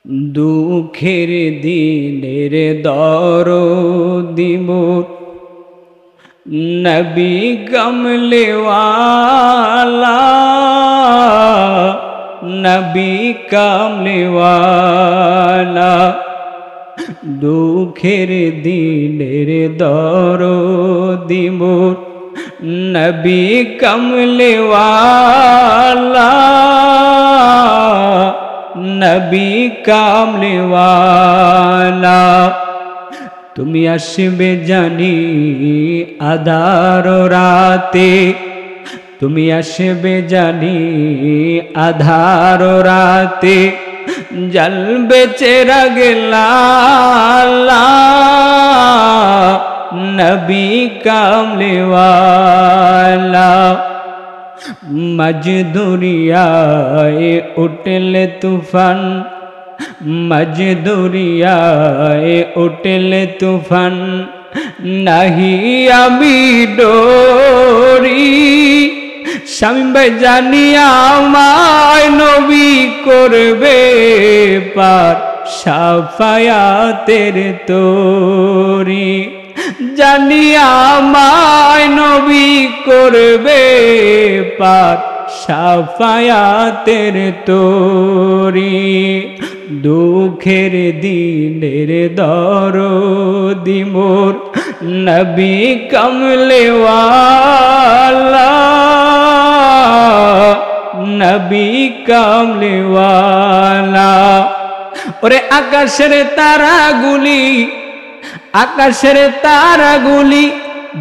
দুঃখের দিনের দরদি মোর নবী কমলেওয়ালা, নবী কমলেওয়ালা। দুঃখের দিনের দরদি মোর নবী কমলেওয়ালা, নবী কামলেওয়ালা। তুমি আসবে জানি আধার রাতে, তুমি আসবে জানি আধার রাতে, জ্বলবে চিরাগ লালা, নবী কামলেওয়ালা। মজদুরিয়ায় উঠলে তুফান, মজদুরিয়ায় উঠলে তুফান, নাহি আমি ডরি। স্বামী ভাই জানিয়া আমায় নবী করবে পার, সাফায়াতের তোরি। জানিয়া আমায় নবী করবে পার, সাফায়াতের তোরি। দুঃখের দিনের দরদি মোর নবী কমলেওয়ালা, নবী কমলেওয়ালা। ওরে আকাশের তারাগুলি, আকাশের তারাগুলি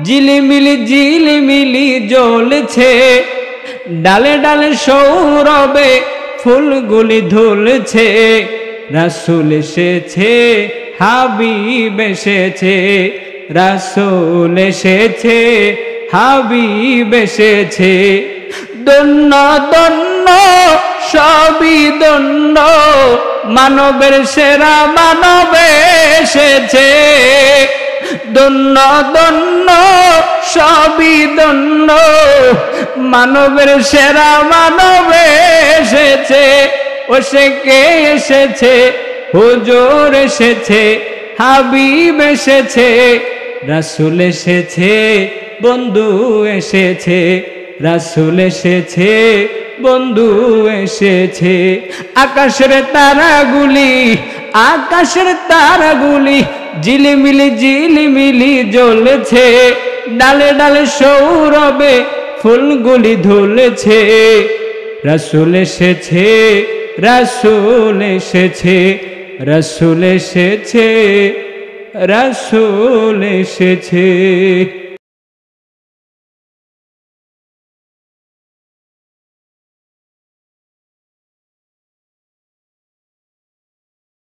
ঝিলিমিলি ঝিলিমিলি জ্বলছে, ডালে ডালে সৌরভে ফুলগুলি ধুলছে। রাসূল এসেছে, হাবিব এসেছে, রাসূল এসেছে, হাবিব এসেছে। ধন্য ধন্য সবই ধন্য, মানবের সেরা মানব এসেছে। ধন্য ধন্য সবই ধন্য, মানবের সেরা মানব এসেছে। ও সে কে এসেছে? হুজুর এসেছে, হাবিব এসেছে, রাসূল এসেছে, বন্ধু এসেছে, রাসূল এসেছে, বন্ধু এসেছে। আকাশের তারাগুলি, আকাশের তারাগুলি ঝিলিমিলি ঝিলিমিলি জ্বলছে, ডালে ডালে সৌরভে ফুলগুলি ধুলছে। রাসূল এসেছে, রাসূল এসেছে, রাসূল এসেছে, রাসূল এসেছে।